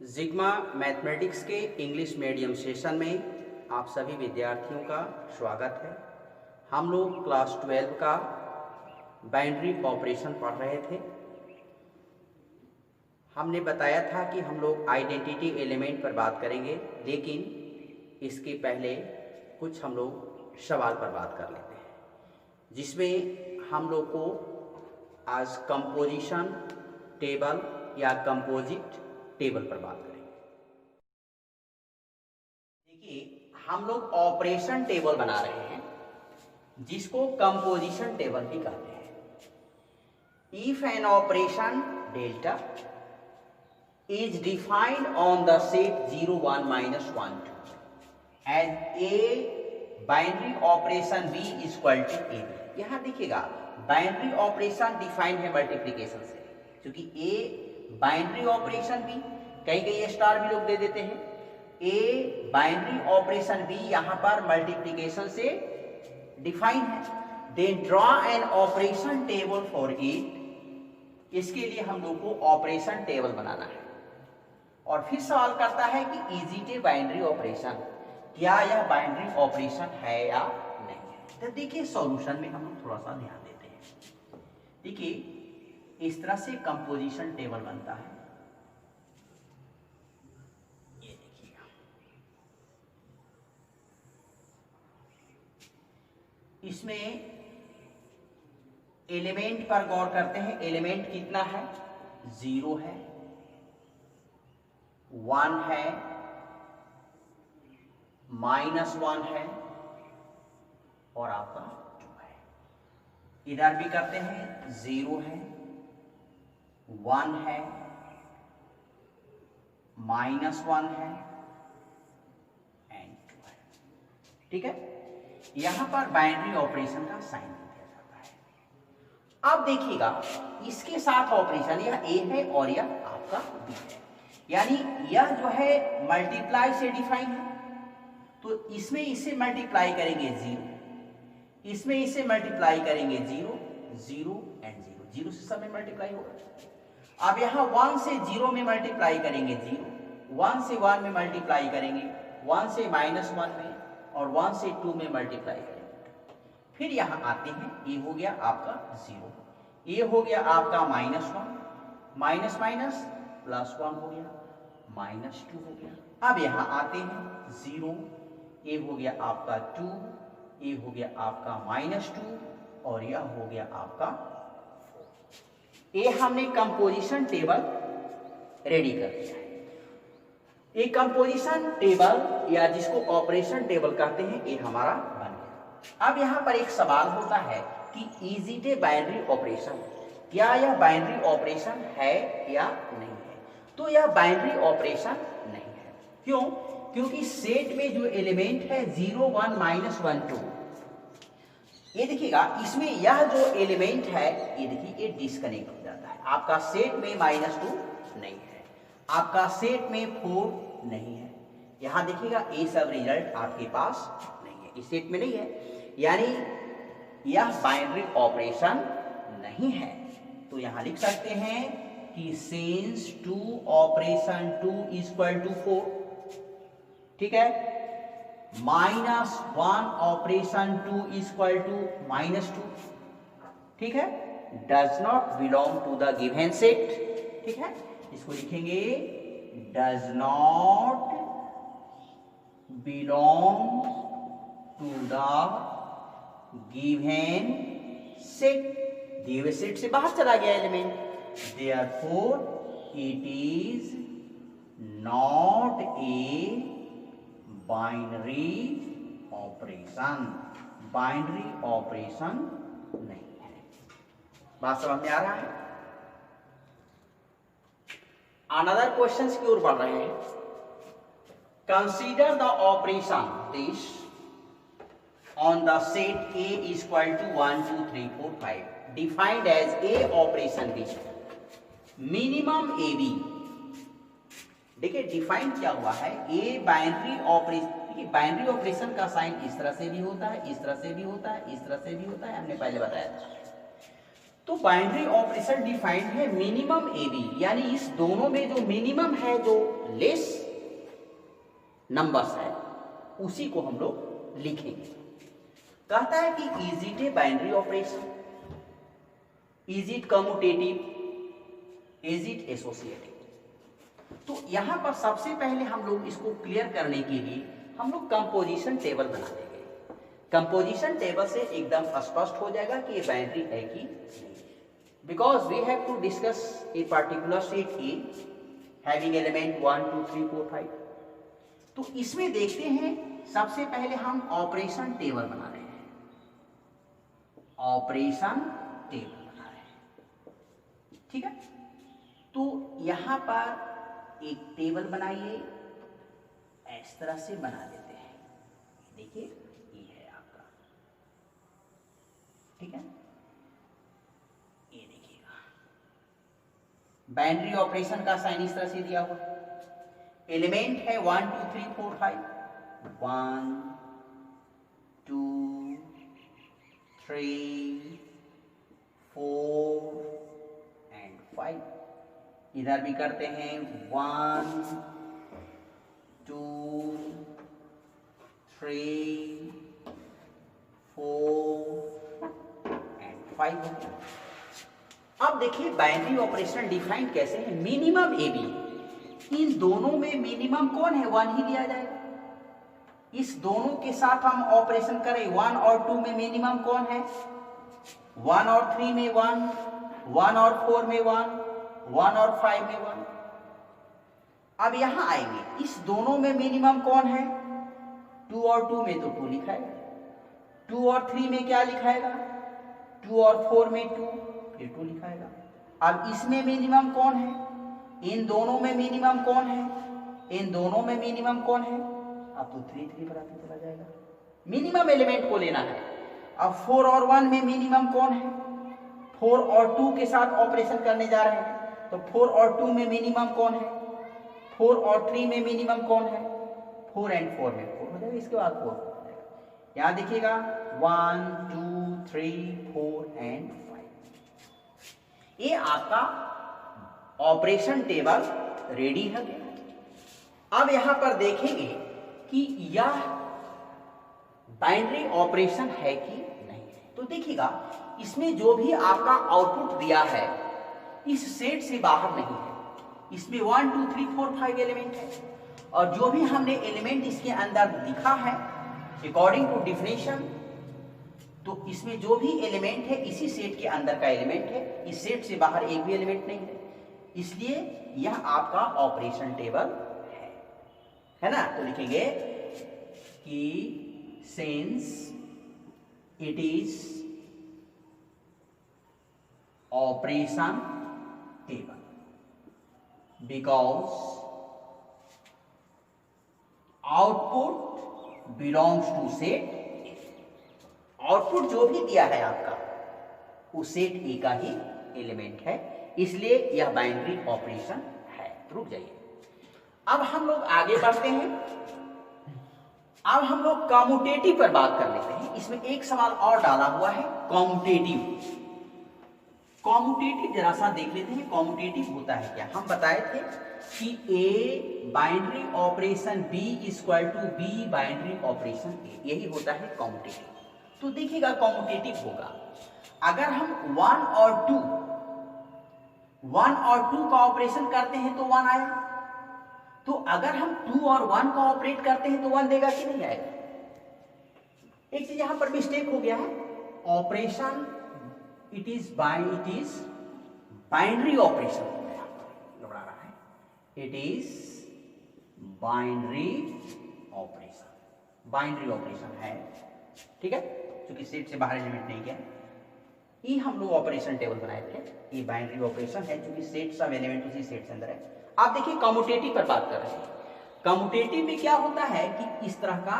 जिग्मा mathematics के English medium session में आप सभी विद्यार्थियों का स्वागत है। हम लोग क्लास 12 का बाइनरी ऑपरेशन पढ़ रहे थे। हमने बताया था कि हम लोग आइडेंटिटी एलिमेंट पर बात करेंगे, लेकिन इसके पहले कुछ हम लोग सवाल पर बात कर लेते हैं, जिसमें हम लोग को आज कंपोजिशन टेबल या कंपोजिट टेबल पर बात करेंगे। देखिए, हम लोग ऑपरेशन टेबल बना रहे हैं, जिसको कंपोजिशन टेबल भी कहते हैं। If an operation delta is defined on the set 0 1 minus 1 2 as a binary operation b is equal to ab। यहां देखिएगा बाइनरी ऑपरेशन डिफाइंड है मल्टीप्लिकेशन से, क्योंकि a बाइनरी ऑपरेशन b, कहीं कहीं स्टार भी लोग दे देते हैं। a बाइनरी ऑपरेशन b यहां पर मल्टीप्लिकेशन से डिफाइन है। Then draw an operation table for it. इसके लिए हम लोग को ऑपरेशन टेबल बनाना है। और फिर सवाल करता है कि is it A binary operation, क्या यह बाइनरी ऑपरेशन है या नहीं है। तो देखिए सॉल्यूशन में हम थोड़ा सा ध्यान देते हैं। देखिए इस तरह से कंपोजिशन टेबल बनता है। ये देखिएगा, इसमें एलिमेंट पर गौर करते हैं। एलिमेंट कितना है? 0 है, 1 है, -1 है और आपका 2 है। इधर भी करते हैं, 0 है, 1 है, -1 है एंड 2 है। ठीक है, यहां पर बाइनरी ऑपरेशन का साइन दिया जाता है। अब देखिएगा इसके साथ ऑपरेशन, यह ए है और यह आपका बी है, यानी यह जो है मल्टीप्लाई से डिफाइन है। तो इसमें इसे मल्टीप्लाई करेंगे 0, इसमें इसे मल्टीप्लाई करेंगे 0 0 एंड 0, 0 से सब में मल्टीप्लाई होगा। अब यहां 1 से 0 में मल्टीप्लाई करेंगे 0, 1 से 1 में मल्टीप्लाई करेंगे, 1 से -1 में और 1 से 2 में मल्टीप्लाई करेंगे। फिर यहां आते हैं, ये हो गया आपका 0, ये हो गया आपका -1, माइनस माइनस +1 हो गया, -2 हो गया। अब यहां आते हैं 0, ये हो गया आपका 2, ये हो गया आपका -2 और यह हो गया आपका 4। ये हमने कंपोजिशन टेबल रेडी कर दिया है। ये कंपोजिशन टेबल या जिसको ऑपरेशन टेबल कहते हैं, ये हमारा बन गया। अब यहां पर एक सवाल होता है कि is it A binary operation, क्या यह बाइनरी ऑपरेशन है या नहीं है। तो यह बाइनरी ऑपरेशन नहीं है। क्यों? क्योंकि सेट में जो एलिमेंट है 0 1 -1 2, ये देखिएगा इसमें यह जो एलिमेंट है, ये देखिए ये डिस्कनेक्ट हो जाता है। आपका सेट में -2 नहीं है, आपका सेट में 4 नहीं है। यहां देखिएगा ये सब रिजल्ट आपके पास नहीं है, इस सेट में नहीं है, यानी यह बाइनरी ऑपरेशन नहीं है। तो यहां लिख सकते हैं कि since 2 operation 2 is equal to 4, ठीक है, -1 ऑपरेशन 2 इज इक्वल टू -2, ठीक है, does not belong to the given set. ठीक है, इसको लिखेंगे does not belong to the given set. दिए हुए सेट से बाहर चला गया element, therefore it is not a binary operation, binary operation नहीं है। बात समझ में आ रहा है? अनदर क्वेश्चन की ओर बढ़ रहे हैं। Consider the operation this on the set A is equal to 1 2 3 4 5 defined as A operation B minimum AB। देखिए डिफाइन क्या हुआ है, A बाइनरी ऑपरेशन। देखिए बाइनरी ऑपरेशन का साइन इस तरह से भी होता है, इस तरह से भी होता है, इस तरह से भी होता है, हमने पहले बताया था। तो बाइनरी ऑपरेशन डिफाइंड है मिनिमम ए बी, यानी इस दोनों में जो मिनिमम है, जो लेस नंबर्स है, उसी को हम लोग लिखेंगे। कहता है कि is it A binary operation, is it commutative, is it associative. तो यहां पर सबसे पहले हम लोग इसको क्लियर करने के लिए हम लोग कंपोजिशन टेबल बना देंगे। कंपोजिशन टेबल से एकदम स्पष्ट हो जाएगा कि ये बाइनरी है कि नहीं, because we have to discuss a particular set A having element 1 2 3 4 5। तो इसमें देखते हैं, सबसे पहले हम ऑपरेशन टेबल बना रहे हैं, ऑपरेशन टेबल बना रहे हैं, ठीक है। तो यहां पर एक टेबल बनाइए, इस तरह से बना देते हैं, देखिए ये है आपका, ठीक है। ये देखिएगा बाइनरी ऑपरेशन का साइन इस तरह से दिया हुआ, एलिमेंट है 1 2 3 4 5, 1 2 3 4 एंड 5। इधर भी करते हैं 1 2 3 4 एंड 5 हो गया। अब देखिए बाइनरी ऑपरेशन डिफाइन कैसे है, मिनिमम ए बी, इन दोनों में मिनिमम कौन है, 1 ही दिया जाएगा। इस दोनों के साथ हम ऑपरेशन करें, 1 और 2 में मिनिमम कौन है, 1 और 3 में 1, 1 और 4 में 1, 1 और 5 में 1। अब यहां आएंगे, इस दोनों में मिनिमम कौन है, 2 और 2 में तो 2 लिखाएगा, 2 और 3 में क्या लिखाएगा, 2 और 4 में 2, फिर 2 लिखाएगा। अब इसमें मिनिमम कौन है, इन दोनों में मिनिमम कौन है, इन दोनों में मिनिमम कौन है, अब तो 3 3 पर आते चला जाएगा, मिनिमम एलिमेंट को लेना है। अब 4 और 1 में मिनिमम कौन है, 4 और 2 के साथ ऑपरेशन करने जा रहे हैं, तो 4 और 2 में मिनिमम कौन है, 4 और 3 में मिनिमम कौन है, 4 एंड 4 में 4 हो जाएगा, इसके बाद 4 हो जाएगा। यहां देखिएगा 1 2 3 4 एंड 5। ये आपका ऑपरेशन टेबल रेडी है। अब यहां पर देखेंगे कि यह बाइनरी ऑपरेशन है कि नहीं। तो देखिएगा, इसमें जो भी आपका आउटपुट दिया है इस सेट से बाहर नहीं है, इसमें 1 2 3 4 5 एलिमेंट है, और जो भी हमने एलिमेंट इसके अंदर दिखा है अकॉर्डिंग टू डिफिनेशन, तो इसमें जो भी एलिमेंट है इसी सेट के अंदर का एलिमेंट है, इस सेट से बाहर एक भी एलिमेंट नहीं है, इसलिए यह आपका ऑपरेशन टेबल है ना। तो लिखेंगे कि since it is operation table because output belongs to set, output जो भी दिया है आपका वो सेट ए का ही एलिमेंट है, इसलिए यह बाइनरी ऑपरेशन है। रुक जाइए, अब हम लोग आगे बढ़ते हैं। अब हम लोग कम्यूटेटिव पर बात कर लेते हैं। इसमें एक सवाल और डाला हुआ है, कम्यूटेटिव। कम्यूटेटिव जरा सा देख लेते हैं, कम्यूटेटिव होता है क्या। हम बताए थे कि A binary operation B equal to B binary operation A, यही होता है कम्यूटेटिव। तो देखिएगा कम्यूटेटिव होगा अगर हम 1 और 2 का ऑपरेशन करते हैं तो 1 आएगा, तो अगर हम 2 और 1 का ऑपरेट करते हैं तो 1 देगा कि नहीं आएगा। एक चीज यहां पर मिस्टेक हो गया है, operation it is binary operation घबरा रहा है, इट इज बाइनरी ऑपरेशन है, ठीक है, क्योंकि सेट से बाहर एलिमेंट नहीं गया। ये हम लोग ऑपरेशन टेबल बनाए थे, ये बाइनरी ऑपरेशन है क्योंकि सेट सब एलिमेंट उसी सेट से अंदर है। आप देखिए कम्यूटेटिव पर बात कर रहे हैं। कम्यूटेटिव में क्या होता है कि इस तरह का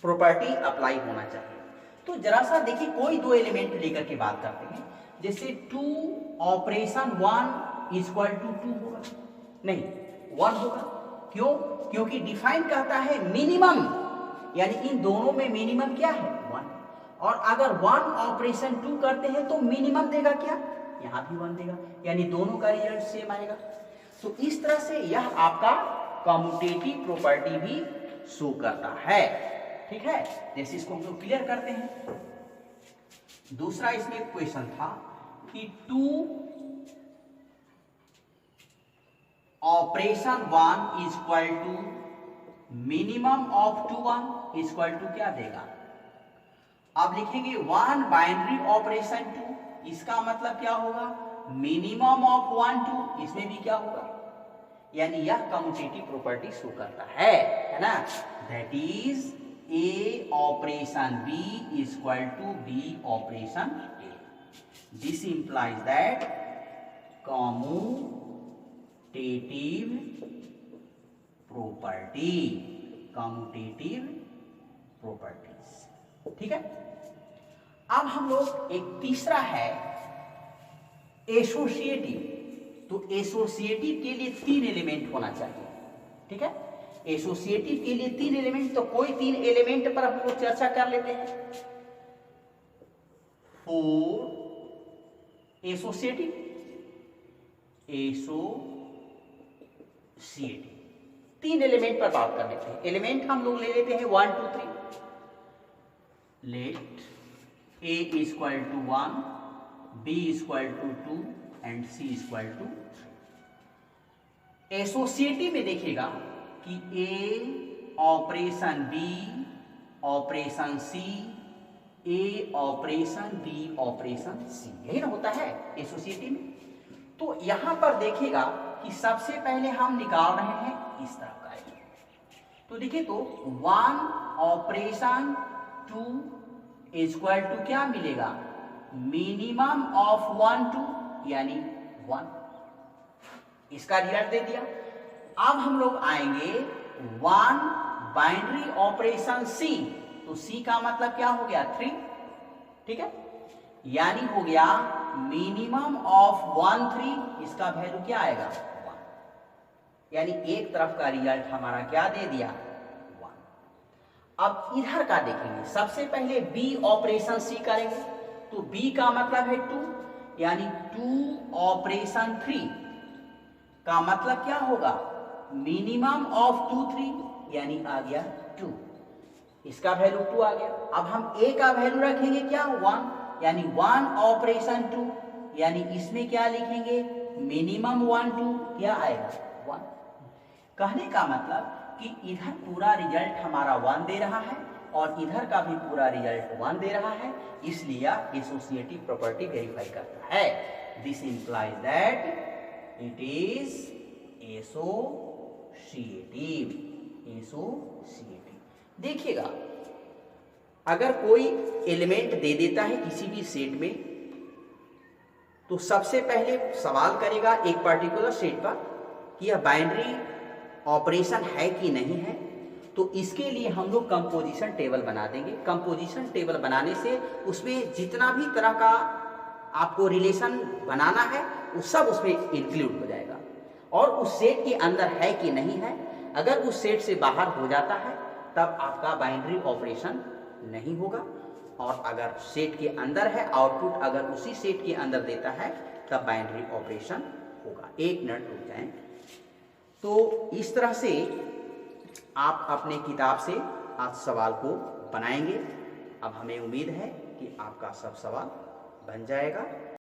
प्रॉपर्टी अप्लाई होना चाहिए। तो जरा सा देखिए, कोई दो एलिमेंट लेकर के बात करते हैं, जैसे 2 ऑपरेशन 1 इक्वल टू 2 होगा, नहीं 1 होगा। क्यों? क्योंकि डिफाइन कहता है मिनिमम, यानी इन दोनों में मिनिमम क्या है 1। और अगर 1 ऑपरेशन 2 करते हैं तो मिनिमम देगा क्या, यहां भी 1 देगा, यानी दोनों का रिजल्ट सेम आएगा। तो इस तरह से यह आपका कम्यूटेटिव प्रॉपर्टी भी शो करता है। ठीक है, जैसे इसको हम लोग क्लियर करते हैं। दूसरा इसमें क्वेश्चन था कि 2 operation 1 is equal to minimum of 2 1 is equal to क्या देगा। अब लिखेंगे 1 बाइनरी ऑपरेशन 2, इसका मतलब क्या होगा, मिनिमम ऑफ 1 2, इसमें भी क्या होगा, यानी यह कम्यूटेटिव प्रॉपर्टी शो करता है ना। That is A operation B is equal to B operation A. This implies that commutative properties. ठीक है, अब हम लोग एक तीसरा है एसोसिएटिव। तो एसोसिएटिव के लिए 3 एलिमेंट होना चाहिए। ठीक है, एसोसिएटिव के लिए 3 एलिमेंट, तो कोई 3 एलिमेंट पर हम लोग चर्चा कर लेते हैं। 4 एसोसिएटिव 3 एलिमेंट पर बात कर लेते हैं। एलिमेंट हम लोग ले लेते हैं 1 2 3। Let A is equal to 1, B is equal to 2 and C is equal to 3। Associative में देखिएगा कि A operation B operation C, A operation B operation C, यही ना होता है एसोसिएटिव में। तो यहां पर देखिएगा कि सबसे पहले हम निकाल रहे हैं इस तरह का एलिमेंट। तो देखिए, तो 1 ऑपरेशन 2 इज इक्वल टू क्या मिलेगा, मिनिमम ऑफ 1 2, यानी 1, इसका रिजल्ट दे दिया। अब हम लोग आएंगे 1 बाइनरी ऑपरेशन C, तो C का मतलब क्या हो गया 3। ठीक है, यानी हो गया मिनिमम ऑफ 1 3, इसका वैल्यू क्या आएगा 1, यानी एक तरफ का रिजल्ट हमारा क्या दे दिया 1। अब इधर का देखेंगे, सबसे पहले B ऑपरेशन C करेंगे, तो B का मतलब है 2, यानी 2 ऑपरेशन 3 का मतलब क्या होगा, मिनिमम ऑफ 2 3, यानी आ गया 2, इसका वैल्यू 2 आ गया। अब हम A का वैल्यू रखेंगे क्या 1, यानी 1 ऑपरेशन 2, यानी इसमें क्या लिखेंगे, मिनिमम 1 2, क्या आएगा 1। कहने का मतलब कि इधर पूरा रिजल्ट हमारा 1 दे रहा है और इधर का भी पूरा रिजल्ट 1 दे रहा है, इसलिए एसोसिएटिव प्रॉपर्टी वेरीफाई करता है। This implies that it is associative. देखिएगा, अगर कोई एलिमेंट दे देता है किसी भी सेट में, तो सबसे पहले सवाल करेगा एक पर्टिकुलर सेट पर कि यह बाइनरी ऑपरेशन है कि नहीं है। तो इसके लिए हम लोग कंपोजिशन टेबल बना देंगे। कंपोजिशन टेबल बनाने से उसमें जितना भी तरह का आपको रिलेशन बनाना है वो सब उसमें इंक्लूड हो जाएगा, और उस सेट के अंदर है कि नहीं है। अगर उस सेट से बाहर हो जाता है तब आपका बाइनरी ऑपरेशन नहीं होगा, और अगर सेट के अंदर है, आउटपुट अगर उसी सेट के अंदर देता है तब बाइनरी ऑपरेशन होगा। 1 मिनट रुक जाएं। तो इस तरह से आप अपने किताब से आज सवाल को बनाएंगे। अब हमें उम्मीद है कि आपका सब सवाल बन जाएगा।